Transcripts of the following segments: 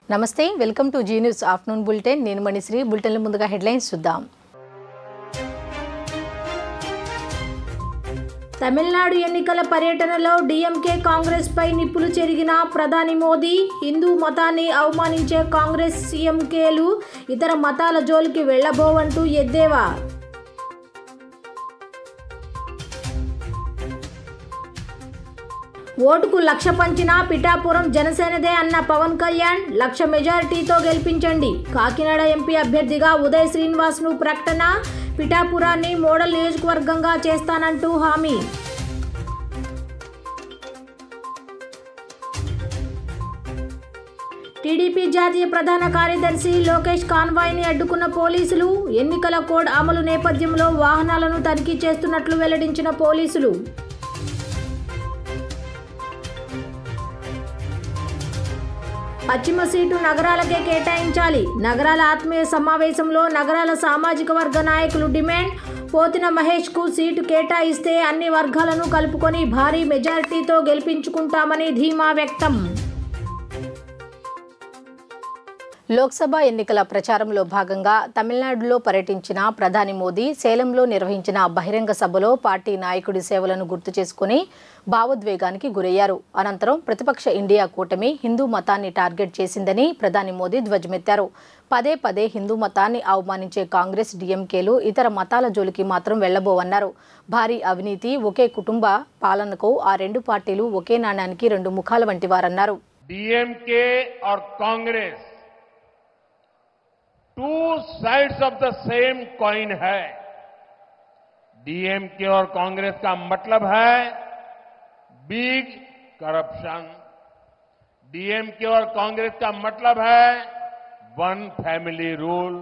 నమస్తే welcome to Zee news afternoon bulletin నేను మణిశ్రీ బులెటిన్ల ముందుగా హెడ్లైన్స్ చూద్దాం తమిళనాడు ఎన్నికల పర్యటనలో డీఎంకే కాంగ్రెస్ పై నిప్పులు చెరిగిన ప్రధాని మోదీ హిందూ మతాన్ని అవమానించే కాంగ్రెస్ సీఎంకేలు ఇతర మతాల జోలికి వెళ్లబోవంటూ ఎద్దేవా ఓటుకు లక్ష పంచిన పిఠాపురం జనసేనదే అన్న పవన్ కళ్యాణ్ లక్ష మెజారిటీతో గెలిపించండి కాకినాడ ఎంపీ అభ్యర్థిగా ఉదయ్ శ్రీనివాస్ను ప్రకటన పిఠాపురాన్ని మోడల్ నియోజకవర్గంగా చేస్తానంటూ హామీ టీడీపీ జాతీయ ప్రధాన కార్యదర్శి లోకేష్ కాన్వాయ్ని అడ్డుకున్న పోలీసులు ఎన్నికల కోడ్ అమలు నేపథ్యంలో వాహనాలను తనిఖీ చేస్తున్నట్లు వెల్లడించిన పోలీసులు పశ్చిమ సీటు నగరాలకే కేటాయించాలి నగరాల ఆత్మీయ సమావేశంలో నగరాల సామాజిక వర్గ నాయకులు డిమాండ్ పోతిన మహేష్కు సీటు కేటాయిస్తే అన్ని వర్గాలను కలుపుకొని భారీ మెజారిటీతో గెలిపించుకుంటామని ధీమా వ్యక్తం లోక్సభ ఎన్నికల ప్రచారంలో భాగంగా తమిళనాడులో పర్యటించిన ప్రధాని మోదీ సేలంలో నిర్వహించిన బహిరంగ సభలో పార్టీ నాయకుడి సేవలను గుర్తు చేసుకుని భావోద్వేగానికి గురయ్యారు అనంతరం ప్రతిపక్ష ఇండియా కూటమి హిందూ మతాన్ని టార్గెట్ చేసిందని ప్రధాని మోదీ ధ్వజమెత్తారు పదే పదే హిందూ మతాన్ని అవమానించే కాంగ్రెస్ డీఎంకేలు ఇతర మతాల జోలికి మాత్రం వెళ్లబోవన్నారు భారీ అవినీతి ఒకే కుటుంబ పాలనకు ఆ రెండు పార్టీలు ఒకే నాణ్యానికి రెండు ముఖాల వంటివారన్నారు डीएमके और Congress two sides of the same coin है। डीएमके और कांग्रेस का मतलब है बिग करप्शन। डीएमके और कांग्रेस का मतलब है वन फैमिली रूल।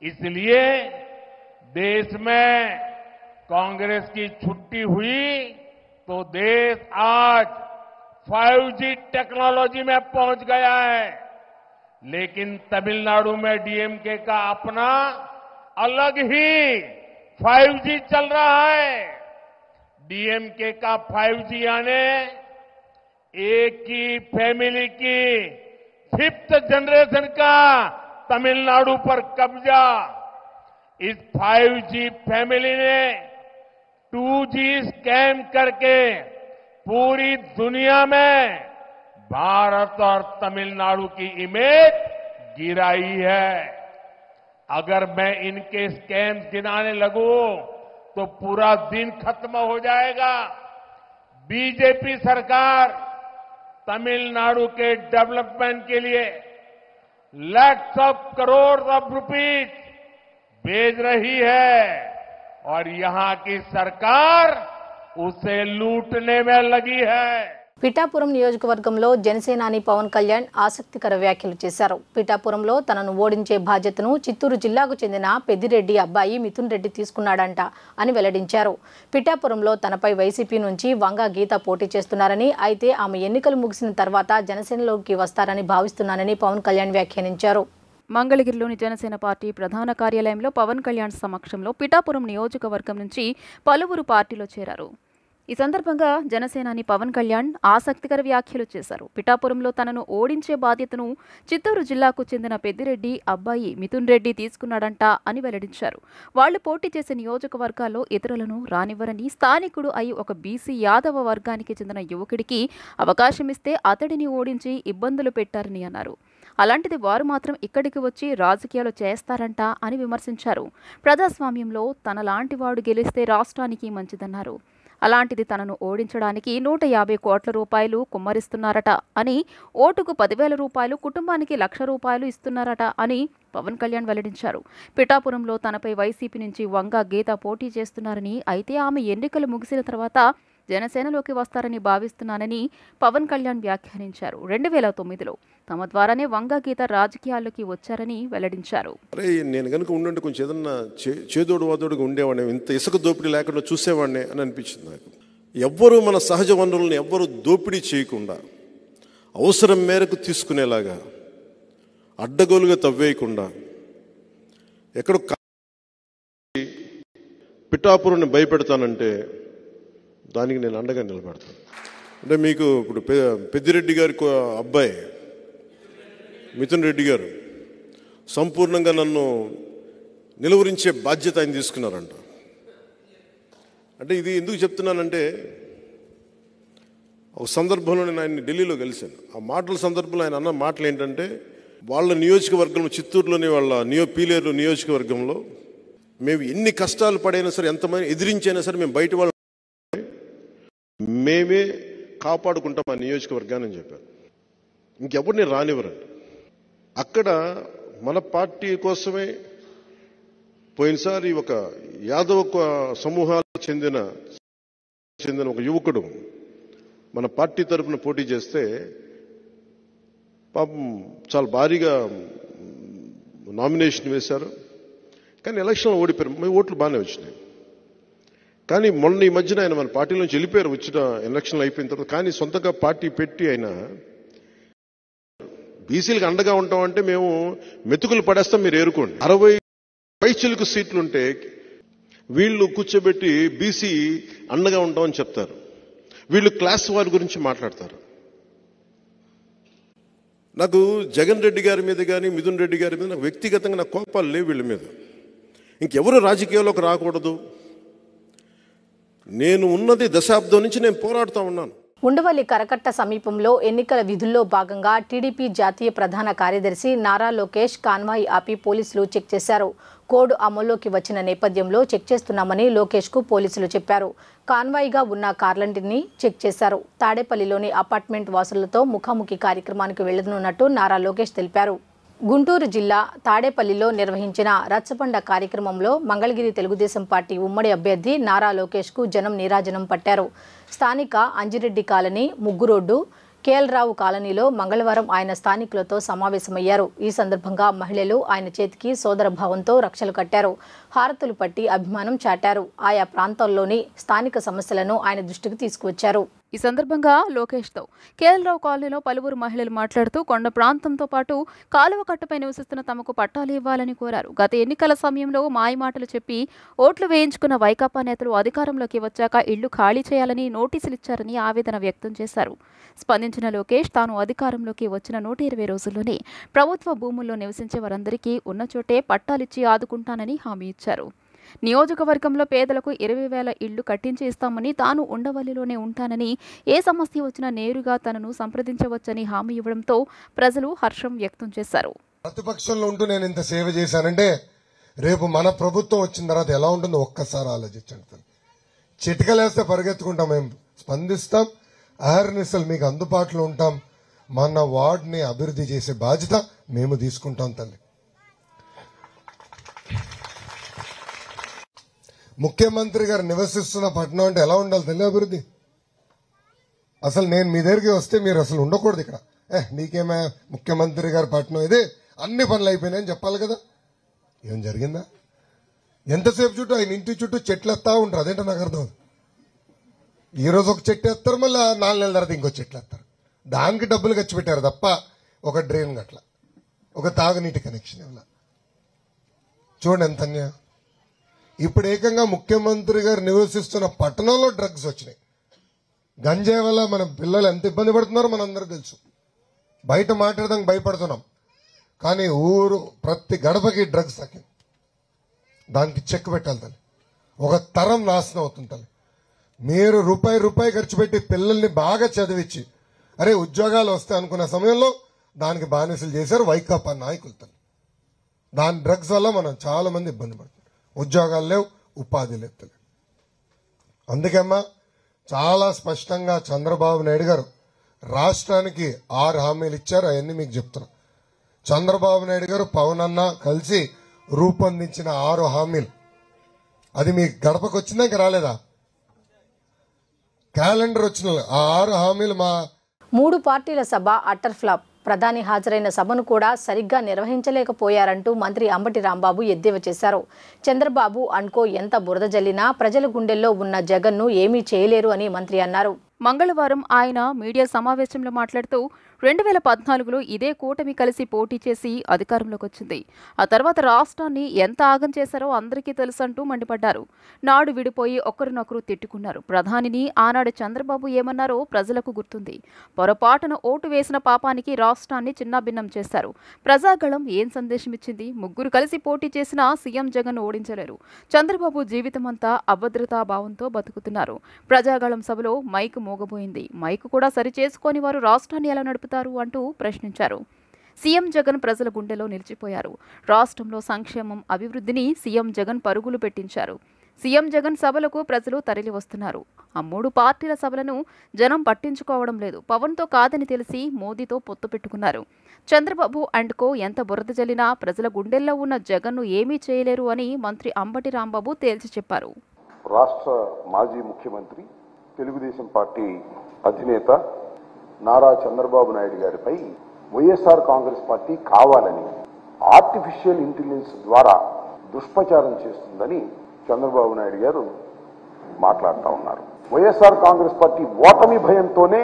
इसलिए देश में कांग्रेस की छुट्टी हुई तो देश आज 5G टेक्नोलॉजी में पहुंच गया है। लेकिन तमिलनाडु में डीएमके का अपना अलग ही 5G चल रहा है। डीएमके का 5G यानी एक ही फैमिली की 5th जनरेशन का तमिलनाडु पर कब्जा। इस 5G फैमिली ने 2G स्कैम करके पूरी दुनिया में भारत और तमिलनाडु की इमेज गिराई है। अगर मैं इनके स्कैम्स गिनाने लगूं तो पूरा दिन खत्म हो जाएगा। बीजेपी सरकार तमिलनाडु के डेवलपमेंट के लिए lakhs of crore of rupees भेज रही है और यहां की सरकार उसे लूटने में लगी है। పిఠాపురం నియోజకవర్గంలో జనసేనాని పవన్ కళ్యాణ్ ఆసక్తికర వ్యాఖ్యలు చేశారు పిఠాపురంలో తనను ఓడించే బాధ్యతను చిత్తూరు జిల్లాకు చెందిన పెద్దిరెడ్డి అబ్బాయి మిథున్ రెడ్డి తీసుకున్నాడంట అని వెల్లడించారు పిఠాపురంలో తనపై వైసీపీ నుంచి వంగ గీత పోటీ చేస్తున్నారని అయితే ఆమె ఎన్నికలు ముగిసిన తర్వాత జనసేనలోకి వస్తారని భావిస్తున్నానని పవన్ కళ్యాణ్ వ్యాఖ్యానించారు మంగళగిరిలోని జనసేన పార్టీ ప్రధాన కార్యాలయంలో పవన్ కళ్యాణ్ సమక్షంలో పిఠాపురం నియోజకవర్గం నుంచి పలువురు పార్టీలో చేరారు ఈ సందర్భంగా జనసేనాని పవన్ కళ్యాణ్ ఆసక్తికర వ్యాఖ్యలు చేశారు పిఠాపురంలో తనను ఓడించే బాధ్యతను చిత్తూరు జిల్లాకు చెందిన పెద్దిరెడ్డి అబ్బాయి మిథున్ రెడ్డి తీసుకున్నాడంట అని వెల్లడించారు వాళ్లు పోటీ చేసే నియోజకవర్గాల్లో ఇతరులను రానివ్వరని స్థానికుడు అయి ఒక బీసీ యాదవ వర్గానికి చెందిన యువకుడికి అవకాశం ఇస్తే అతడిని ఓడించి ఇబ్బందులు పెట్టారని అన్నారు అలాంటిది వారు మాత్రం ఇక్కడికి వచ్చి రాజకీయాలు చేస్తారంట అని విమర్శించారు ప్రజాస్వామ్యంలో తనలాంటి వాడు గెలిస్తే రాష్ట్రానికి మంచిదన్నారు అలాంటిది తనను ఓడించడానికి 150 కోట్ల రూపాయలు కుమ్మరిస్తున్నారట అని ఓటుకు 10,000 రూపాయలు కుటుంబానికి ₹1,00,000 ఇస్తున్నారట అని పవన్ కళ్యాణ్ వెల్లడించారు పిఠాపురంలో తనపై వైసీపీ నుంచి వంగ గీత పోటీ చేస్తున్నారని అయితే ఆమె ఎన్నికలు ముగిసిన తర్వాత జనసేనలోకి వస్తారని భావిస్తున్నానని పవన్ కళ్యాణ్ వ్యాఖ్యానించారు 2009లో తమ ద్వారానే వంగ గీత రాజకీయాల్లోకి వచ్చారని వెల్లడించారు నేను కనుక ఉండంటే కొంచెం ఏదన్నా చేదోడు వాదోడుగా ఉండేవాడిని ఇంత ఇసుక దోపిడీ లేకుండా చూసేవాడిని అని అనిపించింది నాకు ఎవ్వరూ మన సహజ వనరులను ఎవ్వరూ దోపిడీ చేయకుండా అవసరం మేరకు తీసుకునేలాగా అడ్డగోలుగా తవ్వేయకుండా ఎక్కడో పిఠాపురాన్ని భయపెడతానంటే దానికి నేను అండగా నిలబడతాను అంటే మీకు ఇప్పుడు పెద్దిరెడ్డి గారి అబ్బాయి మిథున్ రెడ్డి గారు సంపూర్ణంగా నన్ను నిలువరించే బాధ్యత ఆయన తీసుకున్నారంట. అంటే ఇది ఎందుకు చెప్తున్నానంటే, ఒక సందర్భంలో నేను ఆయన్ని ఢిల్లీలో కలిశాను. ఆ మాటల సందర్భంలో ఆయన అన్న మాటలు ఏంటంటే, వాళ్ళ నియోజకవర్గంలో, చిత్తూరులోని వాళ్ళ పీలేరు నియోజకవర్గంలో మేము ఎన్ని కష్టాలు పడైనా సరే, ఎంతమంది ఎదిరించైనా సరే, మేము బయట వాళ్ళు మేమే కాపాడుకుంటాం ఆ నియోజకవర్గాన్ని అని చెప్పారు. ఇంకెవరిని రానివ్వరండి. అక్కడ మన పార్టీ కోసమే పోయినసారి ఒక యాదవ సమూహాలకు చెందిన ఒక యువకుడు మన పార్టీ తరఫున పోటీ చేస్తే పాపం చాలా భారీగా నామినేషన్ వేశారు. కానీ ఎలక్షన్లో ఓడిపోయారు. మీ ఓట్లు బాగానే వచ్చినాయి. కానీ మొన్న ఈ మధ్యన ఆయన మన పార్టీ నుంచి వెళ్ళిపోయారు, వచ్చిన ఎలక్షన్లు అయిపోయిన తర్వాత. కానీ సొంతగా పార్టీ పెట్టి ఆయన బీసీలకు అండగా ఉంటామంటే మేము మెతుకులు పడేస్తాం, మీరు ఏరుకోండి. 60 పైచిలకు సీట్లుంటే వీళ్ళు కూర్చోబెట్టి బీసీ అండగా ఉంటామని చెప్తారు. వీళ్ళు క్లాస్ వారి గురించి మాట్లాడతారు. నాకు జగన్ రెడ్డి గారి మీద కానీ మిథున్ రెడ్డి గారి మీద నాకు వ్యక్తిగతంగా నాకు కోపాలు లేవు వీళ్ళ మీద. ఇంకెవరు రాజకీయాల్లోకి రాకూడదు. నేను ఉన్నది దశాబ్దం నుంచి నేను పోరాడుతూ ఉన్నాను. ఉండవల్లి కరకట్ట సమీపంలో ఎన్నికల విధుల్లో భాగంగా టీడీపీ జాతీయ ప్రధాన కార్యదర్శి నారా లోకేష్ కాన్వాయ్ ఆపి పోలీసులు చెక్ చేశారు. కోడ్ అమల్లోకి వచ్చిన నేపథ్యంలో చెక్ చేస్తున్నామని లోకేష్కు పోలీసులు చెప్పారు. కాన్వాయ్గా ఉన్న కార్లంటిని చెక్ చేశారు. తాడేపల్లిలోని అపార్ట్మెంట్ వాసులతో ముఖాముఖి కార్యక్రమానికి వెళ్లనున్నట్టు నారా లోకేష్ తెలిపారు. గుంటూరు జిల్లా తాడేపల్లిలో నిర్వహించిన రచ్చబండ కార్యక్రమంలో మంగళగిరి తెలుగుదేశం పార్టీ ఉమ్మడి అభ్యర్థి నారా లోకేష్కు జనం నీరాజనం పట్టారు. స్థానిక అంజిరెడ్డి కాలనీ, ముగ్గురోడ్డు, కేఎల్-రావు కాలనీలో మంగళవారం ఆయన స్థానికులతో సమావేశమయ్యారు. ఈ సందర్భంగా మహిళలు ఆయన చేతికి సోదర భావంతో రక్షలు కట్టారు. హారతులు పట్టి అభిమానం చాటారు. ఆయా ప్రాంతాల్లోని స్థానిక సమస్యలను ఆయన దృష్టికి తీసుకువచ్చారు. ఈ సందర్భంగా లోకేష్తో కేఎల్-రావు కాలనీలో పలువురు మహిళలు మాట్లాడుతూ కొండ ప్రాంతంతో పాటు కాలువ కట్టుపై నివసిస్తున్న తమకు పట్టాలు ఇవ్వాలని కోరారు. గత ఎన్నికల సమయంలో మాయమాటలు చెప్పి ఓట్లు వేయించుకున్న వైకాపా నేతలు అధికారంలోకి వచ్చాక ఇళ్లు ఖాళీ చేయాలని నోటీసులు ఇచ్చారని ఆవేదన వ్యక్తం చేశారు. స్పందించిన లోకేష్ తాను అధికారంలోకి వచ్చిన 120 రోజుల్లోనే ప్రభుత్వ భూముల్లో నివసించే వారందరికీ ఉన్న చోటే పట్టాలిచ్చి ఆదుకుంటానని హామీ ఇచ్చారు. నియోజకవర్గంలో పేదలకు 20,000 ఇళ్లు కట్టించి ఇస్తామని, తాను ఉండవల్లిలోనే ఉంటానని, ఏ సమస్య వచ్చినా నేరుగా తనను సంప్రదించవచ్చని హామీ ఇవ్వడంతో ప్రజలు హర్షం వ్యక్తం చేశారు. ప్రతిపక్షంలో ఉంటూ నేను ఇంత సేవ చేశానంటే రేపు మన ప్రభుత్వం వచ్చిన తర్వాత ఎలా ఉంటుందో ఒక్కసారి ఆలోచించండి. చిటికలేస్తే పరిగెత్తుకుంటాం, మేము స్పందిస్తాం, అహర్నిశలు మీకు అందుబాటులో ఉంటాం. మన వార్డుని అభివృద్ధి చేసే బాధ్యత మేము తీసుకుంటాం తల్లి. ముఖ్యమంత్రి గారు నివసిస్తున్న పట్టణం అంటే ఎలా ఉండాలి తల్లి అభివృద్ధి? అసలు నేను మీ దగ్గరికి వస్తే మీరు అసలు ఉండకూడదు ఇక్కడ. నీకేమే ముఖ్యమంత్రి గారి పట్టణం ఇదే, అన్ని పనులు అయిపోయినాయని చెప్పాలి కదా. ఏం జరిగిందా? ఎంతసేపు చుట్టూ ఆయన ఇంటి చుట్టూ చెట్లు ఎత్తా ఉంటారు. అదేంటో నాకు అర్థం. ఈ రోజు ఒక చెట్టు ఎత్తారు, మళ్ళీ 4 నెలల తర్వాత ఇంకో చెట్లు ఎత్తారు. దానికి డబ్బులు ఖర్చు పెట్టారు తప్ప ఒక డ్రైన్ గట్ల, ఒక తాగునీటి కనెక్షన్ ఇవ్వాల. చూడండి ఎంత అన్యాయం. ఇప్పుడు ఏకంగా ముఖ్యమంత్రి గారు నివసిస్తున్న పట్టణంలో డ్రగ్స్ వచ్చినాయి. గంజాయి వల్ల మన పిల్లలు ఎంత ఇబ్బంది పడుతున్నారో మనందరూ తెలుసు. బయట మాట్లాడదానికి భయపడుతున్నాం, కానీ ఊరు ప్రతి గడపకి డ్రగ్స్ తగ్గింది. దానికి చెక్ పెట్టాలి తల్లి. ఒక తరం నాశనం అవుతుంది తల్లి. మీరు రూపాయి ఖర్చు పెట్టి పిల్లల్ని బాగా చదివించి అరే ఉద్యోగాలు వస్తాయి అనుకున్న సమయంలో దానికి బానిసలు చేశారు వైకాపా నాయకులు తల్లి. దాని డ్రగ్స్ వల్ల మనం చాలా మంది ఇబ్బంది పడుతున్నాం. ఉద్యోగాలు లేవు, ఉపాధి లేదు తల్లి. అందుకేమ్మా చాలా స్పష్టంగా చంద్రబాబు నాయుడు గారు రాష్ట్రానికి 6 హామీలు ఇచ్చారు. అవన్నీ మీకు చెప్తున్నా. చంద్రబాబు నాయుడు గారు పవన్ అన్న కలిసి రూపొందించిన 6 హామీలు. అది మీ గడపకు వచ్చిందా ఇంకా రాలేదా? క్యాలెండర్ వచ్చిన ఆ 6 హామీలు మా 3 పార్టీల సభ అట్టర్ ఫ్లాప్. ప్రధాని హాజరైన సభను కూడా సరిగ్గా నిర్వహించలేకపోయారంటూ మంత్రి అంబటి రాంబాబు ఎద్దేవా చేశారు. చంద్రబాబు అనుకో ఎంత బురద జల్లినా ప్రజల గుండెల్లో ఉన్న జగన్ను ఏమీ చేయలేరు అని మంత్రి అన్నారు. మంగళవారం ఆయన మీడియా సమావేశంలో మాట్లాడుతూ 2014లో ఇదే కూటమి కలిసి పోటీ చేసి అధికారంలోకి వచ్చింది. ఆ తర్వాత రాష్ట్రాన్ని ఎంత ఆగం చేశారో అందరికీ తెలుసంటూ మండిపడ్డారు. నాడు విడిపోయి ఒకరినొకరు తిట్టుకున్నారు. ప్రధానిని ఆనాడు చంద్రబాబు ఏమన్నారో ప్రజలకు గుర్తుంది. పొరపాటున ఓటు వేసిన పాపానికి రాష్ట్రాన్ని చిన్నాభిన్నం చేశారు. ప్రజాగళం ఏం సందేశం ఇచ్చింది? ముగ్గురు కలిసి పోటీ చేసినా సీఎం జగన్ ఓడించలేరు. చంద్రబాబు జీవితమంతా అభద్రతా భావంతో బతుకుతున్నారు. ప్రజాగళం సభలో మైకు మోగబోయింది. మైకు కూడా సరిచేసుకొని వారు రాష్ట్రాన్ని ఎలా నడుపుతారు అంటూ ప్రశ్నించారు. సీఎం జగన్ ప్రజల గుండెలో నిలిచిపోయారు. రాష్ట్రంలో సంక్షేమం, అభివృద్ధిని సీఎం జగన్ పరుగులు పెట్టించారు. సీఎం జగన్ సభలకు ప్రజలు తరలి వస్తున్నారు. ఆ 3 పార్టీల సభలను జనం పట్టించుకోవడం లేదు. పవన్తో కాదని తెలిసి మోదీతో పొత్తు పెట్టుకున్నారు. చంద్రబాబు అండ్ కో ఎంత బురద జల్లినా ప్రజల గుండెల్లో ఉన్న జగన్ను ఏమీ చేయలేరు అని మంత్రి అంబటి రాంబాబు తేల్చి చెప్పారు. రాష్ట్ర మాజీ ముఖ్యమంత్రి, తెలుగుదేశం పార్టీ అధినేత నారా చంద్రబాబు నాయుడు గారిపై వైఎస్ఆర్ కాంగ్రెస్ పార్టీ కావాలని ఆర్టిఫిషియల్ ఇంటెలిజెన్స్ ద్వారా దుష్ప్రచారం చేస్తుందని చంద్రబాబు నాయుడు గారు మాట్లాడుతూ ఉన్నారు. వైఎస్ఆర్ కాంగ్రెస్ పార్టీ ఓటమి భయంతోనే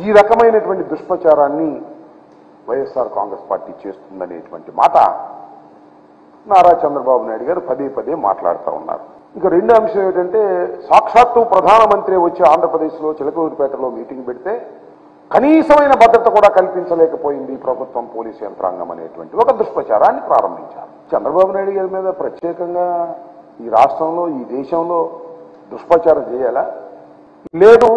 ఈ రకమైనటువంటి దుష్ప్రచారాన్ని వైఎస్ఆర్ కాంగ్రెస్ పార్టీ చేస్తుందనేటువంటి మాట నారా చంద్రబాబు నాయుడు గారు పదే పదే మాట్లాడుతూ ఉన్నారు. ఇక రెండో అంశం ఏంటంటే, సాక్షాత్తు ప్రధానమంత్రి వచ్చి ఆంధ్రప్రదేశ్లో చిలకలూరిపేటలో మీటింగ్ పెడితే కనీసమైన భద్రత కూడా కల్పించలేకపోయింది ప్రభుత్వం, పోలీసు యంత్రాంగం అనేటువంటి ఒక దుష్ప్రచారాన్ని ప్రారంభించారు. చంద్రబాబు నాయుడు గారి మీద ప్రత్యేకంగా ఈ రాష్ట్రంలో, ఈ దేశంలో దుష్ప్రచారం చేయాలా? లేదు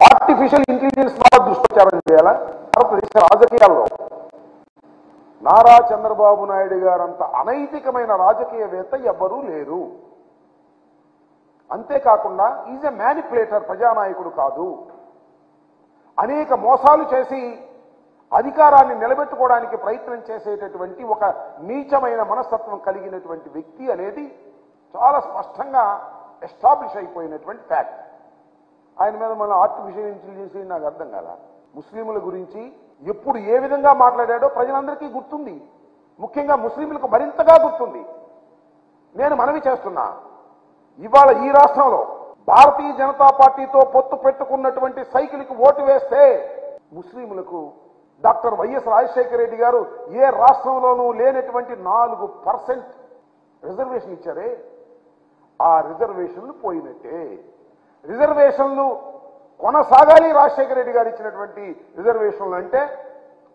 ఆర్టిఫిషియల్ ఇంటెలిజెన్స్ ద్వారా దుష్ప్రచారం చేయాలా? భారతదేశ రాజకీయాల్లో నారా చంద్రబాబు నాయుడు గారంత అనైతికమైన రాజకీయవేత్త ఎవ్వరూ లేరు. అంతేకాకుండా ఈజ్ ఎ మ్యానిపులేటర్, ప్రజానాయకుడు కాదు. అనేక మోసాలు చేసి అధికారాన్ని నిలబెట్టుకోవడానికి ప్రయత్నం చేసేటటువంటి ఒక నీచమైన మనస్తత్వం కలిగినటువంటి వ్యక్తి అనేది చాలా స్పష్టంగా ఎస్టాబ్లిష్ అయిపోయినటువంటి ఫ్యాక్ట్. ఆయన మీద మన ఆర్టిఫిషియల్ ఇంటెలిజెన్స్ నాకు అర్థం కాదా? ముస్లింల గురించి ఎప్పుడు ఏ విధంగా మాట్లాడాడో ప్రజలందరికీ గుర్తుంది. ముఖ్యంగా ముస్లింలకు మరింతగా గుర్తుంది. నేను మనవి చేస్తున్నా, ఇవాళ ఈ రాష్ట్రంలో భారతీయ జనతా పార్టీతో పొత్తు పెట్టుకున్నటువంటి సైకిల్కి ఓటు వేస్తే ముస్లింలకు డాక్టర్ వైఎస్ రాజశేఖర రెడ్డి గారు ఏ రాష్ట్రంలోనూ లేనటువంటి 4% రిజర్వేషన్ ఇచ్చారే, ఆ రిజర్వేషన్లు పోయినట్టే. రిజర్వేషన్లు కొనసాగాలి. రాజశేఖర రెడ్డి గారు ఇచ్చినటువంటి రిజర్వేషన్లు అంటే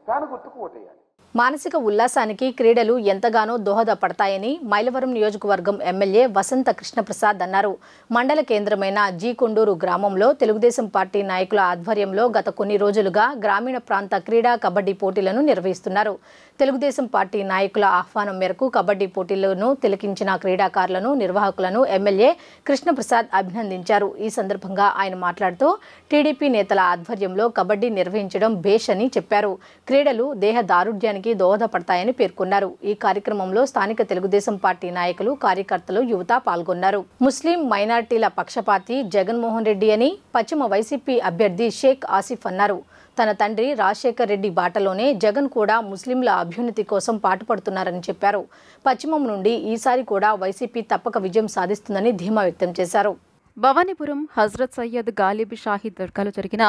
ఫ్యాన్ గుర్తుకు ఓటేయాలి. మానసిక ఉల్లాసానికి క్రీడలు ఎంతగానో దోహదపడతాయని మైలవరం నియోజకవర్గం ఎమ్మెల్యే వసంత కృష్ణప్రసాద్ అన్నారు. మండల కేంద్రమైన జీ కొండూరు గ్రామంలో తెలుగుదేశం పార్టీ నాయకుల ఆధ్వర్యంలో గత కొన్ని రోజులుగా గ్రామీణ ప్రాంత క్రీడా కబడ్డీ పోటీలను నిర్వహిస్తున్నారు. తెలుగుదేశం పార్టీ నాయకుల ఆహ్వానం మేరకు కబడ్డీ పోటీలను తిలకించిన క్రీడాకారులను, నిర్వాహకులను ఎమ్మెల్యే కృష్ణప్రసాద్ అభినందించారు. ఈ సందర్భంగా ఆయన మాట్లాడుతూ టీడీపీ నేతల ఆధ్వర్యంలో కబడ్డీ నిర్వహించడం భేష్ అని చెప్పారు. క్రీడలు దేహ దారుఢ్యానికి దోహదపడతాయని పేర్కొన్నారు. ఈ కార్యక్రమంలో స్థానిక తెలుగుదేశం పార్టీ నాయకులు, కార్యకర్తలు, యువత పాల్గొన్నారు. ముస్లిం మైనార్టీల పక్షపాతి జగన్మోహన్ రెడ్డి అని పశ్చిమ వైసీపీ అభ్యర్థి షేక్ ఆసిఫ్ అన్నారు. తన తండ్రి రాజశేఖర్ రెడ్డి బాటలోనే జగన్ కూడా ముస్లింల అభ్యున్నతి కోసం పాటుపడుతున్నారని చెప్పారు. పశ్చిమం నుండి ఈసారి కూడా వైసీపీ తప్పక విజయం సాధిస్తుందని ధీమా వ్యక్తం చేశారు. భవానీపురం హజ్రత్ సయ్యద్ గాలిబ్ షాహీ దర్గాలో జరిగిన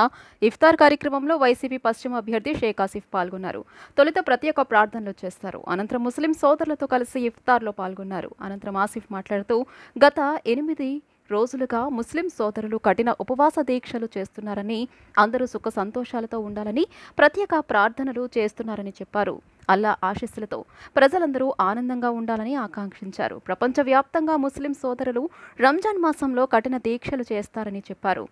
ఇఫ్తార్ కార్యక్రమంలో వైసీపీ పశ్చిమ అభ్యర్థి షేక్ ఆసిఫ్ పాల్గొన్నారు. తొలుత ప్రత్యేక ప్రార్థనలు చేస్తారు. అనంతరం ముస్లిం సోదరులతో కలిసి ఇఫ్తార్లో పాల్గొన్నారు. అనంతరం ఆసిఫ్ మాట్లాడుతూ గత 8 రోజులుగా ముస్లిం సోదరులు కఠిన ఉపవాస దీక్షలు చేస్తున్నారని, అందరూ సుఖ సంతోషాలతో ఉండాలని ప్రత్యేక ప్రార్థనలు చేస్తున్నారని చెప్పారు. అల్లా ఆశీస్సులతో ప్రజలందరూ ఆనందంగా ఉండాలని ఆకాంక్షించారు. ప్రపంచవ్యాప్తంగా ముస్లిం సోదరులు రంజాన్ మాసంలో కఠిన దీక్షలు చేస్తారని చెప్పారు.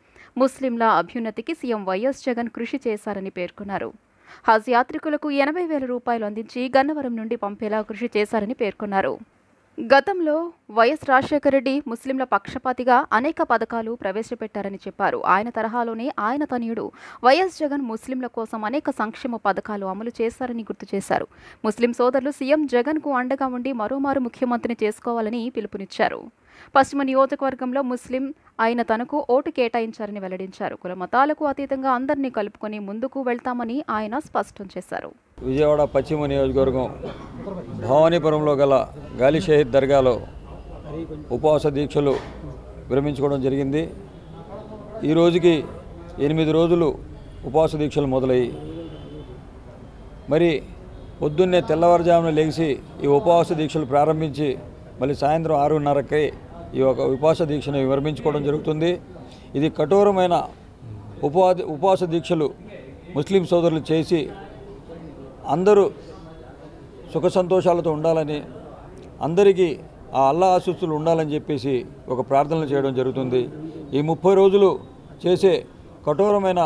ముస్లింల అభ్యున్నతికి సీఎం వైఎస్ జగన్ కృషి చేశారని పేర్కొన్నారు. హజ్ యాత్రికులకు 80,000 రూపాయలు అందించి గన్నవరం నుండి పంపేలా కృషి చేశారని పేర్కొన్నారు. గతంలో వైఎస్ రాజశేఖర రెడ్డి ముస్లింల పక్షపాతిగా అనేక పథకాలు ప్రవేశపెట్టారని చెప్పారు. ఆయన తరహాలోనే ఆయన తనయుడు వైఎస్ జగన్ ముస్లింల కోసం అనేక సంక్షేమ పథకాలు అమలు చేశారని గుర్తు చేశారు. ముస్లిం సోదరులు సీఎం జగన్కు అండగా ఉండి మరోమారు ముఖ్యమంత్రిని చేసుకోవాలని పిలుపునిచ్చారు. పశ్చిమ నియోజకవర్గంలో ముస్లిం ఆయన తనకు ఓటు కేటాయించారని వెల్లడించారు. కుల మతాలకు అతీతంగా అందరినీ కలుపుకొని ముందుకు వెళ్తామని ఆయన స్పష్టం చేశారు. విజయవాడ పశ్చిమ నియోజకవర్గం భవానీపురంలో గల గాలి షహీద్ దర్గాలో ఉపవాస దీక్షలు విరమించుకోవడం జరిగింది. ఈ రోజుకి 8 రోజులు ఉపవాస దీక్షలు మొదలయ్యి మరి పొద్దున్నే తెల్లవారుజామున లేచి ఈ ఉపవాస దీక్షలు ప్రారంభించి మళ్ళీ సాయంత్రం 6:30కి ఈ ఒక ఉపవాస దీక్షను విరమించుకోవడం జరుగుతుంది. ఇది కఠోరమైన ఉపవాస దీక్షలు ముస్లిం సోదరులు చేసి అందరూ సుఖ సంతోషాలతో ఉండాలని, అందరికీ ఆ అల్లా ఆశీస్సులు ఉండాలని చెప్పేసి ఒక ప్రార్థనలు చేయడం జరుగుతుంది. ఈ 30 రోజులు చేసే కఠోరమైన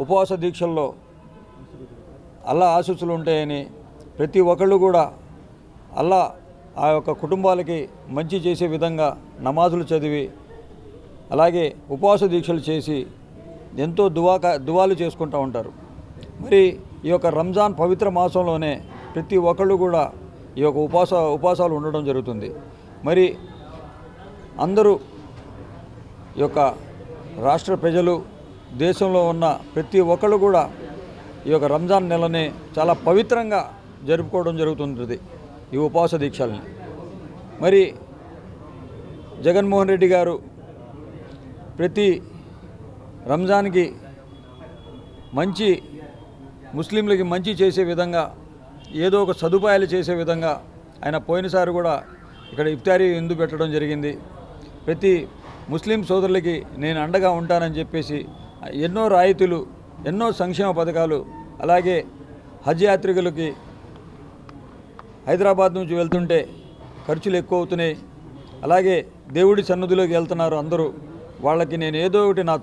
ఉపవాస దీక్షల్లో అల్లా ఆశీస్సులు ఉంటాయని ప్రతి ఒక్కళ్ళు కూడా అల్లా ఆ యొక్క కుటుంబాలకి మంచి చేసే విధంగా నమాజులు చదివి అలాగే ఉపవాస దీక్షలు చేసి ఎంతో దువాలు చేసుకుంటూ ఉంటారు. మరి ఈ యొక్క రంజాన్ పవిత్ర మాసంలోనే ప్రతి ఒక్కళ్ళు కూడా ఈ యొక్క ఉపవాసాలు ఉండడం జరుగుతుంది. మరి అందరూ ఈ యొక్క రాష్ట్ర ప్రజలు దేశంలో ఉన్న ప్రతి ఒక్కళ్ళు కూడా ఈ యొక్క రంజాన్ నెలని చాలా పవిత్రంగా జరుపుకోవడం జరుగుతుంటుంది ఈ ఉపవాస దీక్షల్ని. మరి జగన్మోహన్ రెడ్డి గారు ప్రతి రంజాన్కి మంచి ముస్లింలకి మంచి చేసే విధంగా ఏదో ఒక సదుపాయాలు చేసే విధంగా ఆయన పోయినసారి కూడా ఇక్కడ ఇఫ్తారీ విందు పెట్టడం జరిగింది. ప్రతి ముస్లిం సోదరులకి నేను అండగా ఉంటానని చెప్పేసి ఎన్నో రాయితీలు, ఎన్నో సంక్షేమ పథకాలు, అలాగే హజ్ యాత్రికులకి హైదరాబాద్ నుంచి వెళ్తుంటే ఖర్చులు ఎక్కువ అవుతున్నాయి, అలాగే దేవుడి సన్నిధిలోకి వెళ్తున్నారు అందరూ, వాళ్ళకి నేను ఏదో ఒకటి నా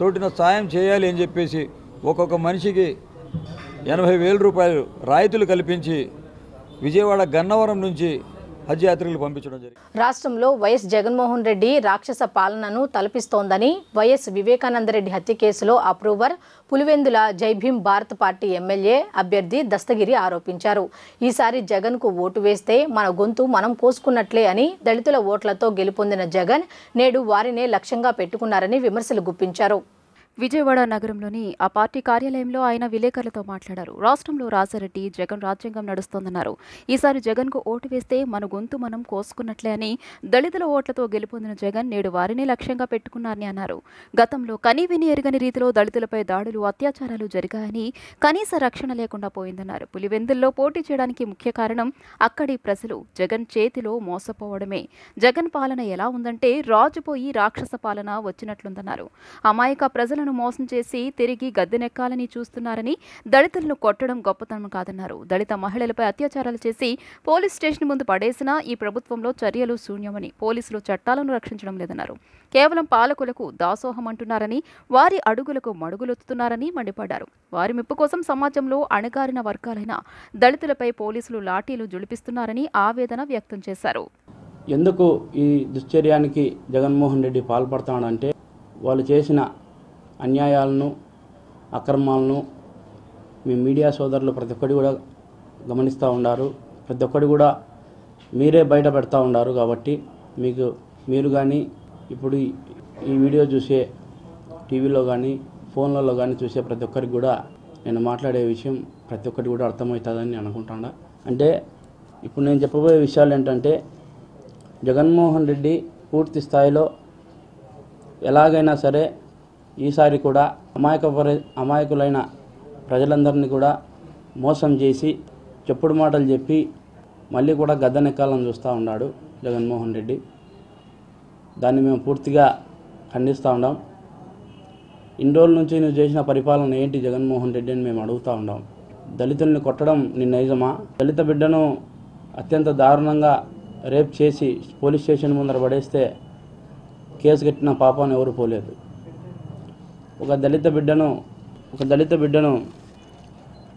తోటిన సాయం చేయాలి అని చెప్పేసి ఒక్కొక్క మనిషికి 80,000 రూపాయలు రాయితీలు కల్పించి విజయవాడ గన్నవరం నుంచి హజ్ యాత్రికులు పంపించడం జరిగింది. రాష్ట్రంలో వైఎస్ జగన్మోహన్ రెడ్డి రాక్షస పాలనను తలపిస్తోందని వైఎస్ వివేకానందరెడ్డి హత్య కేసులో approver Pulivendula Jai Bhim Bharat party MLA అభ్యర్థి దస్తగిరి ఆరోపించారు. ఈసారి జగన్కు ఓటు వేస్తే మన గొంతు మనం కోసుకున్నట్లే అని దళితుల ఓట్లతో గెలుపొందిన జగన్ నేడు వారినే లక్ష్యంగా పెట్టుకున్నారని విమర్శలు గుప్పించారు. విజయవాడ నగరంలోని ఆ పార్టీ కార్యాలయంలో ఆయన విలేకరులతో మాట్లాడారు. రాష్ట్రంలో రాజారెడ్డి జగన్ రాజ్యాంగం నడుస్తోందన్నారు. ఈసారి జగన్కు ఓటు వేస్తే మన గొంతు మనం కోసుకున్నట్లే అని దళితుల ఓట్లతో గెలుపొందిన జగన్ నేడు వారినే లక్ష్యంగా పెట్టుకున్నారని అన్నారు. గతంలో కనీవిని ఎరుగని రీతిలో దళితులపై దాడులు, అత్యాచారాలు జరిగాయని కనీస రక్షణ లేకుండా పోయిందన్నారు. పులివెందుల్లో పోటీ చేయడానికి ముఖ్య కారణం అక్కడి ప్రజలు జగన్ చేతిలో మోసపోవడమే. జగన్ పాలన ఎలా ఉందంటే రాజుపోయి రాక్షస పాలన వచ్చినట్లుందన్నారు. అమాయక ప్రజలను మోసం చేసి తిరిగి గద్దెనెక్కాలని చూస్తున్నారని, దళితులను కొట్టడం గొప్పతనం కాదన్నారు. దళిత మహిళలపై అత్యాచారాలు చేసి పోలీస్ స్టేషన్ ముందు పడేసినా ఈ ప్రభుత్వంలో చర్యలు శూన్యమని, పోలీసులు చట్టాలను రక్షించడం లేదన్నారు. కేవలం పాలకులకు దాసోహం అంటున్నారని, వారి అడుగులకు మడుగులొత్తుతున్నారని మండిపడ్డారు. వారి మెప్పు కోసం సమాజంలో అణగారిన వర్గాలైన దళితులపై పోలీసులు లాఠీలు జులిపిస్తున్నారని ఆవేదన వ్యక్తం చేశారు. ఎందుకు ఈ దుశ్చర్యానికి జగన్మోహన్ రెడ్డి పాల్పడతాడంటే వాళ్ళు చేసిన అన్యాయాలను, అక్రమాలను మీ మీడియా సోదరులు ప్రతి ఒక్కటి కూడా గమనిస్తూ ఉన్నారు. ప్రతి ఒక్కటి కూడా మీరే బయట పెడతా ఉన్నారు. కాబట్టి మీరు కానీ ఇప్పుడు ఈ వీడియో చూసే టీవీలో కానీ ఫోన్లలో కానీ చూసే ప్రతి ఒక్కరికి కూడా నేను మాట్లాడే విషయం ప్రతి ఒక్కటి కూడా అర్థమవుతుందని అనుకుంటున్నా. అంటే ఇప్పుడు నేను చెప్పబోయే విషయాలు ఏంటంటే జగన్మోహన్ రెడ్డి పూర్తి స్థాయిలో ఎలాగైనా సరే ఈసారి కూడా అమాయకులైన ప్రజలందరినీ కూడా మోసం చేసి చెప్పుడు మాటలు చెప్పి మళ్ళీ కూడా గద్దెనెక్కాలని చూస్తూ ఉన్నాడు జగన్మోహన్ రెడ్డి. దాన్ని మేము పూర్తిగా ఖండిస్తూ ఉన్నాం. ఇన్ని రోజుల నుంచి నువ్వు చేసిన పరిపాలన ఏంటి జగన్మోహన్ రెడ్డి అని మేము అడుగుతూ ఉన్నాం. దళితుల్ని కొట్టడం నీ నైజమా? దళిత బిడ్డను అత్యంత దారుణంగా రేప్ చేసి పోలీస్ స్టేషన్ ముందర పడేస్తే కేసు కట్టిన పాపాన్ని ఎవరు పోలేదు. ఒక దళిత బిడ్డను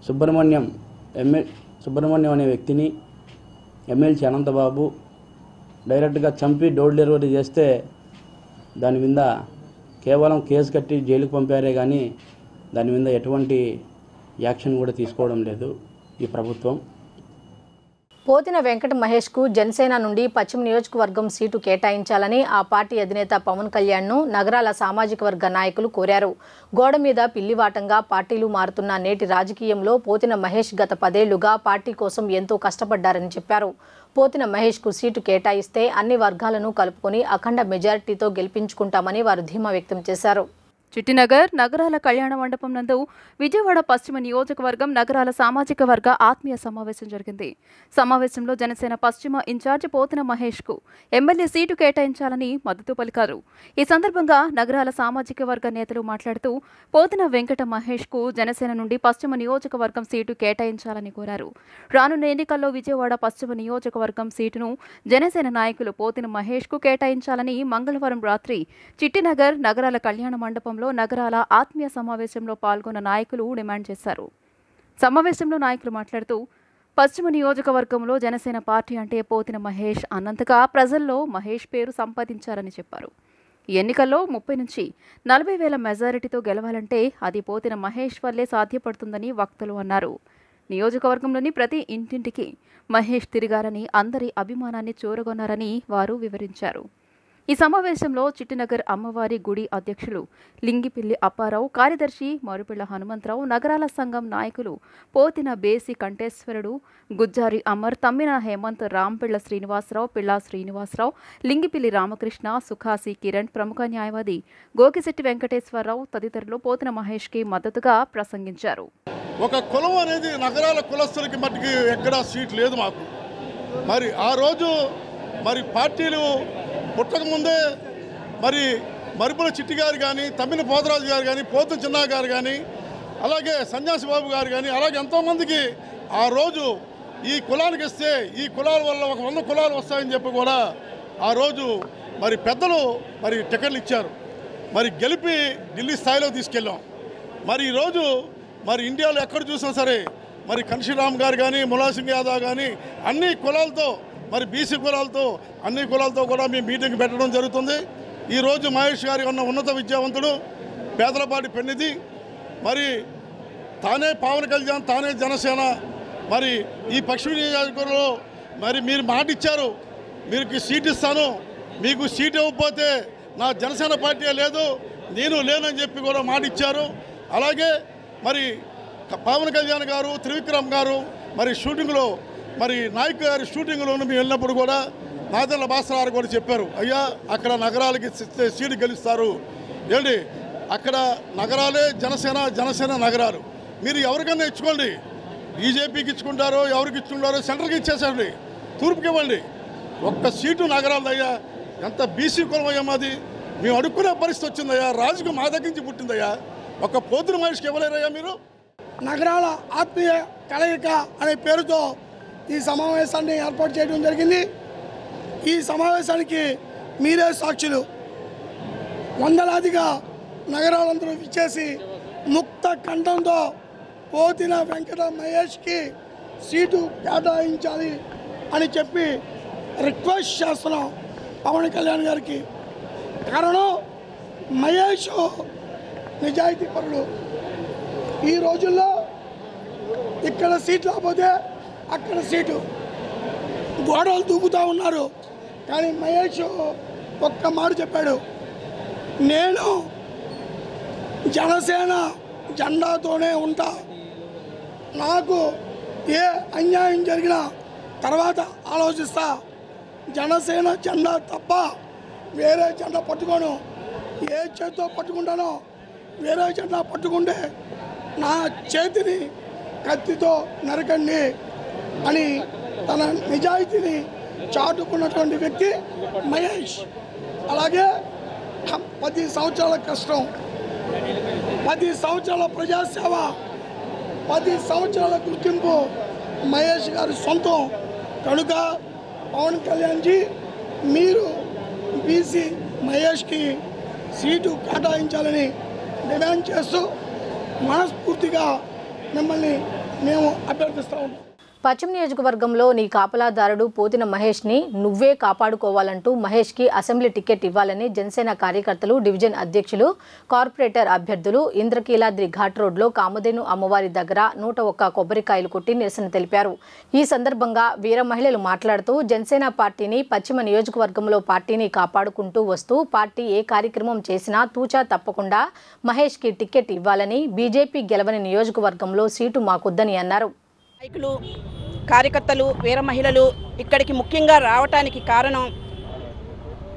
సుబ్రహ్మణ్యం అనే వ్యక్తిని ఎమ్మెల్సీ అనంతబాబు డైరెక్ట్గా చంపి డోర్ డెలివరీ చేస్తే దాని మీద కేవలం కేసు కట్టి జైలుకు పంపారే కానీ దాని మీద ఎటువంటి యాక్షన్ కూడా తీసుకోవడం లేదు ఈ ప్రభుత్వం. పోతిన వెంకట మహేష్కు జనసేన నుండి పశ్చిమ నియోజకవర్గం సీటు కేటాయించాలని ఆ పార్టీ అధినేత పవన్ కళ్యాణ్ను నగరాల సామాజిక వర్గ నాయకులు కోరారు. గోడ మీద పిల్లివాటంగా పార్టీలు మారుతున్న నేటి రాజకీయంలో పోతిన మహేష్ గత 10 ఏళ్లుగా పార్టీ కోసం ఎంతో కష్టపడ్డారని చెప్పారు. పోతిన మహేష్కు సీటు కేటాయిస్తే అన్ని వర్గాలను కలుపుకొని అఖండ మెజారిటీతో గెలిపించుకుంటామని వారు ధీమా వ్యక్తం చేశారు. చిట్టినగర్ నగరాల కళ్యాణ మండపం నందు విజయవాడ పశ్చిమ నియోజకవర్గం నగరాల సామాజిక వర్గ ఆత్మీయ సమావేశం జరిగింది. సమావేశంలో జనసేన పశ్చిమ ఇన్ఛార్జి పోతిన మహేష్ కు ఎమ్మెల్యే సీటు కేటాయించాలని మద్దతు పలికారు. ఈ సందర్భంగా నగరాల సామాజిక వర్గ నేతలు మాట్లాడుతూ పోతిన వెంకట మహేష్ కు జనసేన నుండి పశ్చిమ నియోజకవర్గం సీటు కేటాయించాలని కోరారు. రానున్న ఎన్నికల్లో విజయవాడ పశ్చిమ నియోజకవర్గం సీటును జనసేన నాయకులు పోతిన మహేష్ కు కేటాయించాలని మంగళవారం రాత్రి చిట్టినగర్ నగరాల కళ్యాణ మండపంలో నగరాల ఆత్మీయ సమావేశంలో పాల్గొన్న నాయకులు డిమాండ్ చేశారు. సమావేశంలో నాయకులు మాట్లాడుతూ పశ్చిమ నియోజకవర్గంలో జనసేన పార్టీ అంటే పోతిన మహేష్ అన్నంతగా ప్రజల్లో మహేష్ పేరు సంపాదించారని చెప్పారు. ఈ ఎన్నికల్లో 30 నుంచి 40 వేల మెజారిటీతో గెలవాలంటే అది పోతిన మహేష్ వల్లే సాధ్యపడుతుందని వక్తలు అన్నారు. నియోజకవర్గంలోని ప్రతి ఇంటింటికి మహేష్ తిరిగారని అందరి అభిమానాన్ని చూరగొన్నారని వారు వివరించారు. ఈ సమావేశంలో చిట్టినగర్ అమ్మవారి గుడి అధ్యక్షులు లింగిపిల్లి అప్పారావు, కార్యదర్శి మరుపిళ్ల హనుమంతరావు, నగరాల సంఘం నాయకులు పోతిన బేసి కంఠేశ్వరుడు, గుజ్జారి అమర్, తమ్మిన హేమంత్, రాంపిళ్ల శ్రీనివాసరావు, పిల్లా శ్రీనివాసరావు, లింగిపిల్లి రామకృష్ణ, సుఖాసి కిరణ్, ప్రముఖ న్యాయవాది గోకిశెట్టి వెంకటేశ్వరరావు తదితరులు పోతిన మహేష్ కి మద్దతుగా ప్రసంగించారు. ఒక కులం అనేది నగరాల కులస్తులకి మట్టుకి ఎక్కడా సీట్ లేదు మాకు. మరి ఆ రోజు మరి పార్టీలు పుట్టకముందే మరి మరుపుల చిట్టి గారు కానీ, తమ్మిన పోతరాజు గారు కానీ, పోతు చిన్నా గారు కానీ, అలాగే సన్యాసి బాబు గారు కానీ, అలాగే ఎంతోమందికి ఆ రోజు ఈ కులానికి ఇస్తే ఈ కులాల వల్ల ఒక 100 కులాలు వస్తాయని చెప్పి కూడా ఆ రోజు మరి పెద్దలు మరి టికెట్లు ఇచ్చారు. మరి గెలిపి ఢిల్లీ స్థాయిలో తీసుకెళ్ళాం. మరి ఈరోజు మరి ఇండియాలో ఎక్కడ చూసినా సరే మరి కన్షీరామ్ గారు కానీ, ములాసింగ్ యాదవ్ కానీ అన్ని కులాలతో మరి బీసీ కులాలతో అన్ని కులాలతో కూడా మేము మీటింగ్ పెట్టడం జరుగుతుంది. ఈరోజు మహేష్ గారి ఉన్న ఉన్నత విద్యావంతుడు, పేదలపాటి పెన్నిధి, మరి తానే పవన్ కళ్యాణ్, తానే జనసేన. మరి ఈ పశ్చిమ నియోజకవర్గంలో మరి మీరు మాట ఇచ్చారు, మీకు సీట్ ఇస్తాను, మీకు సీట్ ఇవ్వకపోతే నా జనసేన పార్టీ లేదు, నేను లేనని చెప్పి కూడా మాట ఇచ్చారు. అలాగే మరి పవన్ కళ్యాణ్ గారు, త్రివిక్రమ్ గారు మరి షూటింగ్లో మరి నాయక్ గారి షూటింగ్లో మేము వెళ్ళినప్పుడు కూడా నాదెళ్ల భాస్కర్ కూడా చెప్పారు, అయ్యా అక్కడ నగరాలకి సీటు గెలుస్తారు ఏంటి, అక్కడ నగరాలే జనసేన నగరాలు, మీరు ఎవరికైనా ఇచ్చుకోండి, బీజేపీకి ఇచ్చుకుంటారో ఎవరికి ఇచ్చుకుంటారో సెంట్రల్కి ఇచ్చేసండి, తూర్పుకి ఇవ్వండి, ఒక్క సీటు నగరాలు అయ్యా. ఎంత బీసీ కులం అయ్యా మాది, మేము అడుక్కునే పరిస్థితి వచ్చిందయ్యా, రాజుకు మా దగ్గర నుంచి పుట్టిందయ్యా, ఒక్క పోతున్న మనిషికి ఇవ్వలేరయ్యా మీరు. నగరాల ఆత్మీయ కలయిక అనే పేరుతో ఈ సమావేశాన్ని ఏర్పాటు చేయడం జరిగింది. ఈ సమావేశానికి మీరే సాక్షులు. వందలాదిగా నగరాలందరూ ఇచ్చేసి ముక్త కంఠంతో పోతిన వెంకట మహేష్కి సీటు కేటాయించాలి అని చెప్పి రిక్వెస్ట్ చేస్తున్నాం పవన్ కళ్యాణ్ గారికి. కారణం మహేష్ నిజాయితీ పరుడు. ఈ రోజుల్లో ఇక్కడ సీట్ లేకపోతే అక్కడ సీటు గోడలు దూకుతూ ఉన్నారు. కానీ మహేష్ ఒక్క మాట చెప్పాడు, నేను జనసేన జెండాతోనే ఉంటా, నాకు ఏ అన్యాయం జరిగినా తర్వాత ఆలోచిస్తా, జనసేన జెండా తప్ప వేరే జెండా పట్టుకోను, ఏ చేతితో పట్టుకుంటానో వేరే జెండా పట్టుకుంటే నా చేతిని కత్తితో నరకండి అని తన నిజాయితీని చాటుకున్నటువంటి వ్యక్తి మహేష్. అలాగే 10 సంవత్సరాల కష్టం, 10 సంవత్సరాల ప్రజాసేవ, 10 సంవత్సరాల గుర్తింపు మహేష్ గారి సొంతం. కనుక పవన్ కళ్యాణ్జీ మీరు బీసీ మహేష్కి సీటు కేటాయించాలని డిమాండ్ చేస్తూ మనస్ఫూర్తిగా మిమ్మల్ని మేము అభ్యర్థిస్తూ ఉంటాం. పశ్చిమ నియోజకవర్గంలో నీ కాపలాదారుడు పోతిన మహేష్ని నువ్వే కాపాడుకోవాలంటూ మహేష్కి అసెంబ్లీ టికెట్ ఇవ్వాలని జనసేన కార్యకర్తలు, డివిజన్ అధ్యక్షులు, కార్పొరేటర్ అభ్యర్థులు ఇంద్రకీలాద్రి ఘాట్ రోడ్లో కామధేను అమ్మవారి దగ్గర 101 కొబ్బరికాయలు కొట్టి నిరసన తెలిపారు. ఈ సందర్భంగా వీర మహిళలు మాట్లాడుతూ జనసేన పార్టీని, పశ్చిమ నియోజకవర్గంలో పార్టీని కాపాడుకుంటూ వస్తూ పార్టీ ఏ కార్యక్రమం చేసినా తూచా తప్పకుండా మహేష్కి టికెట్ ఇవ్వాలని, బీజేపీ గెలవని నియోజకవర్గంలో సీటు మాకొద్దని అన్నారు. నాయకులు, కార్యకర్తలు, వీర మహిళలు ఇక్కడికి ముఖ్యంగా రావటానికి కారణం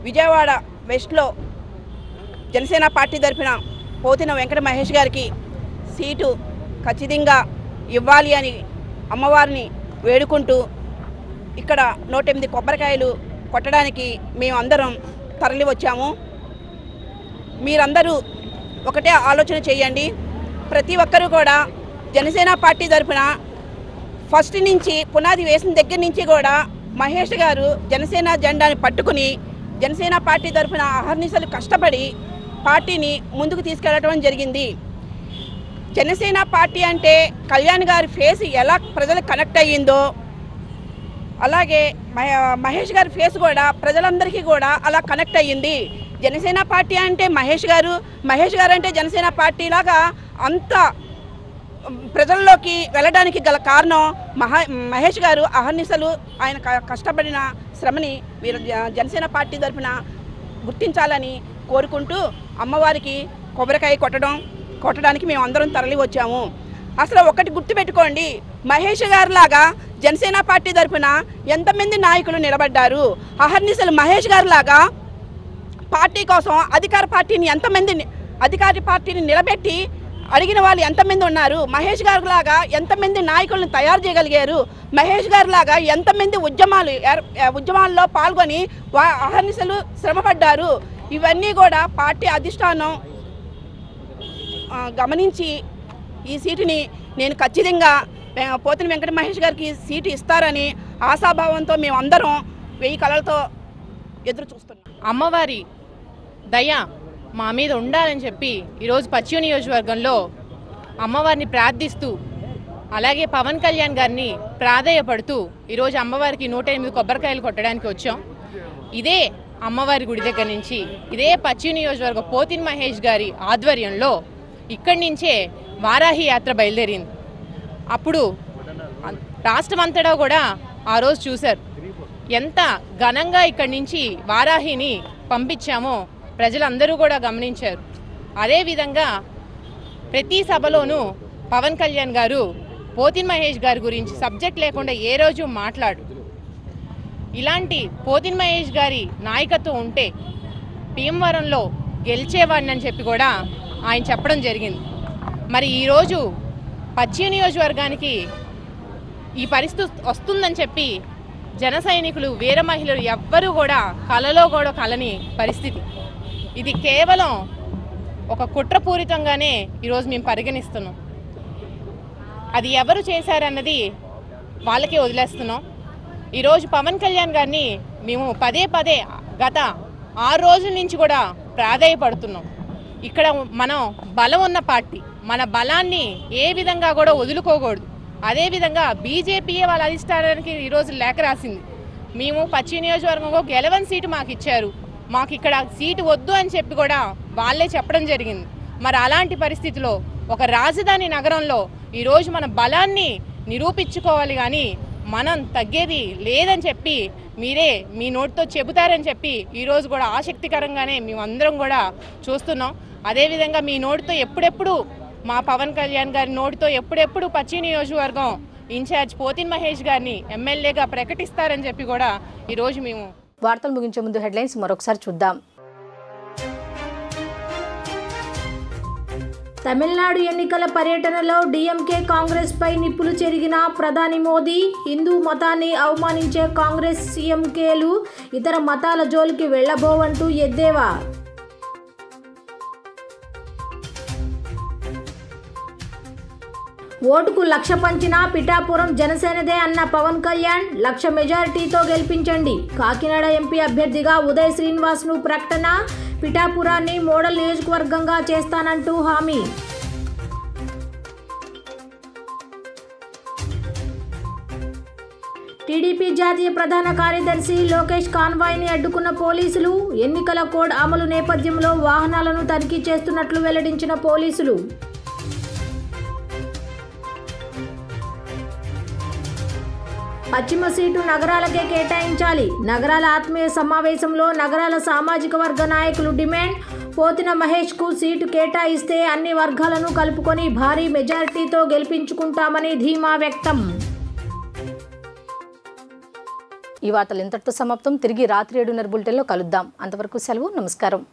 విజయవాడ వెస్ట్లో జనసేన పార్టీ తరఫున పోతిన వెంకట మహేష్ గారికి సీటు ఖచ్చితంగా ఇవ్వాలి అని అమ్మవారిని వేడుకుంటూ ఇక్కడ 108 కొబ్బరికాయలు కొట్టడానికి మేమందరం తరలి వచ్చాము. మీరందరూ ఒకటే ఆలోచన చేయండి. ప్రతి ఒక్కరూ కూడా జనసేన పార్టీ తరఫున ఫస్ట్ నుంచి పునాది వేసిన దగ్గర నుంచి కూడా మహేష్ గారు జనసేన జెండాని పట్టుకుని జనసేన పార్టీ తరఫున అహర్నిశలు కష్టపడి పార్టీని ముందుకు తీసుకెళ్లడం జరిగింది. జనసేన పార్టీ అంటే కళ్యాణ్ గారి ఫేస్ ఎలా ప్రజలకు కనెక్ట్ అయ్యిందో అలాగే మహేష్ గారి ఫేస్ కూడా ప్రజలందరికీ కూడా అలా కనెక్ట్ అయ్యింది. జనసేన పార్టీ అంటే మహేష్ గారు అంటే జనసేన పార్టీ లాగా అంత ప్రజల్లోకి వెళ్ళడానికి గల కారణం మహేష్ గారు అహర్నిశలు ఆయన కష్టపడిన శ్రమని మీరు జనసేన పార్టీ తరఫున గుర్తించాలని కోరుకుంటూ అమ్మవారికి కొబ్బరికాయ కొట్టడానికి మేము అందరం తరలి వచ్చాము. అసలు ఒకటి గుర్తుపెట్టుకోండి, మహేష్ గారు లాగా జనసేన పార్టీ తరఫున ఎంతమంది నాయకులు నిలబడ్డారు. అహర్నిశలు మహేష్ గారు లాగా పార్టీ కోసం అధికార పార్టీని నిలబెట్టి అడిగిన వాళ్ళు ఎంతమంది ఉన్నారు. మహేష్ గారు లాగా ఎంతమంది నాయకులను తయారు చేయగలిగారు. మహేష్ గారు లాగా ఎంతమంది ఉద్యమాల్లో పాల్గొని అహర్నిశలు శ్రమపడ్డారు. ఇవన్నీ కూడా పార్టీ అధిష్టానం గమనించి ఈ సీటుని నేను ఖచ్చితంగా పోతిన వెంకట మహేష్ గారికి సీటు ఇస్తారని ఆశాభావంతో మేమందరం 1000 కళలతో ఎదురు చూస్తున్నాం. అమ్మవారి దయ మా మీద ఉండాలని చెప్పి ఈరోజు పశ్చిమ నియోజకవర్గంలో అమ్మవారిని ప్రార్థిస్తూ అలాగే పవన్ కళ్యాణ్ గారిని ప్రాధేయపడుతూ ఈరోజు అమ్మవారికి 108 కొబ్బరికాయలు కొట్టడానికి వచ్చాం. ఇదే అమ్మవారి గుడి దగ్గర నుంచి ఇదే పశ్చిమ నియోజకవర్గం పోతిన మహేష్ గారి ఆధ్వర్యంలో ఇక్కడి నుంచే వారాహి యాత్ర బయలుదేరింది. అప్పుడు రాష్ట్రమంతటా కూడా ఆ రోజు చూశారు ఎంత ఘనంగా ఇక్కడి నుంచి వారాహిని పంపించామో ప్రజలందరూ కూడా గమనించారు. అదేవిధంగా ప్రతి సభలోనూ పవన్ కళ్యాణ్ గారు పోతిన మహేష్ గారి గురించి సబ్జెక్ట్ లేకుండా ఏ రోజు మాట్లాడు. ఇలాంటి పోతిన మహేష్ గారి నాయకత్వం ఉంటే భీమవరంలో గెలిచేవాడిని అని చెప్పి కూడా ఆయన చెప్పడం జరిగింది. మరి ఈరోజు పశ్చిమ నియోజకవర్గానికి ఈ పరిస్థితి వస్తుందని చెప్పి జన సైనికులు వీర మహిళలు ఎవ్వరూ కూడా కలలో కూడా కలని పరిస్థితి. ఇది కేవలం ఒక కుట్రపూరితంగానే ఈరోజు మేము పరిగణిస్తున్నాం. అది ఎవరు చేశారన్నది వాళ్ళకే వదిలేస్తున్నాం. ఈరోజు పవన్ కళ్యాణ్ గారిని మేము పదే గత 6 రోజుల నుంచి కూడా ప్రాధేయపడుతున్నాం. ఇక్కడ మనం బలం ఉన్న పార్టీ, మన బలాన్ని ఏ విధంగా కూడా వదులుకోకూడదు. అదేవిధంగా బీజేపీయే వాళ్ళ అధిష్టానానికి ఈరోజు లేఖ రాసింది. మేము పశ్చిమ నియోజకవర్గంలో గెలవని సీటు మాకు ఇచ్చారు, మాకు ఇక్కడ సీటు వద్దు అని చెప్పి కూడా వాళ్ళే చెప్పడం జరిగింది. మరి అలాంటి పరిస్థితిలో ఒక రాజధాని నగరంలో ఈరోజు మన బలాన్ని నిరూపించుకోవాలి, కానీ మనం తగ్గేది లేదని చెప్పి మీరే మీ నోటితో చెబుతారని చెప్పి ఈరోజు కూడా ఆసక్తికరంగానే మేమందరం కూడా చూస్తున్నాం. అదేవిధంగా మీ నోటితో ఎప్పుడెప్పుడు మా పవన్ కళ్యాణ్ గారి నోటితో ఎప్పుడెప్పుడు పశ్చిమ నియోజకవర్గం ఇన్ఛార్జ్ పోతిన మహేష్ గారిని ఎమ్మెల్యేగా ప్రకటిస్తారని చెప్పి కూడా ఈరోజు మేము. వార్తలు ముగించే ముందు హెడ్లైన్స్ మరొకసారి చూద్దాం. తమిళనాడు ఎన్నికల పర్యటనలో డీఎంకే కాంగ్రెస్ పై నిప్పులు చెరిగిన ప్రధాని మోదీ. హిందూ మతాన్ని అవమానించే కాంగ్రెస్ సీఎంకేలు ఇతర మతాల జోలికి వెళ్లబోవంటూ ఎద్దేవా. ఓటుకు 1,00,000 పంచినా పిఠాపురం జనసేనదే అన్న పవన్ కళ్యాణ్. 1,00,000 మెజారిటీతో గెలిపించండి. కాకినాడ ఎంపీ అభ్యర్థిగా ఉదయ్ శ్రీనివాస్ను ప్రకటన. పిఠాపురాన్ని మోడల్ నియోజకవర్గంగా చేస్తానంటూ హామీ. టీడీపీ జాతీయ ప్రధాన కార్యదర్శి లోకేష్ కాన్వాయ్ని అడ్డుకున్న పోలీసులు. ఎన్నికల కోడ్ అమలు నేపథ్యంలో వాహనాలను తనిఖీ చేస్తున్నట్లు వెల్లడించిన పోలీసులు. పశ్చిమ సీటు నగరాలకే కేటాయించాలి. నగరాల ఆత్మీయ సమావేశంలో నగరాల సామాజిక వర్గ నాయకులు డిమాండ్. పోతిన మహేష్కు సీటు కేటాయిస్తే అన్ని వర్గాలను కలుపుకొని భారీ మెజారిటీతో గెలిపించుకుంటామని ధీమా వ్యక్తం. ఈ వార్తలు ఇంతటితో సమాప్తం. తిరిగి రాత్రి 7:30 బులెటిన్లో కలుద్దాం. అంతవరకు సెలవు. నమస్కారం.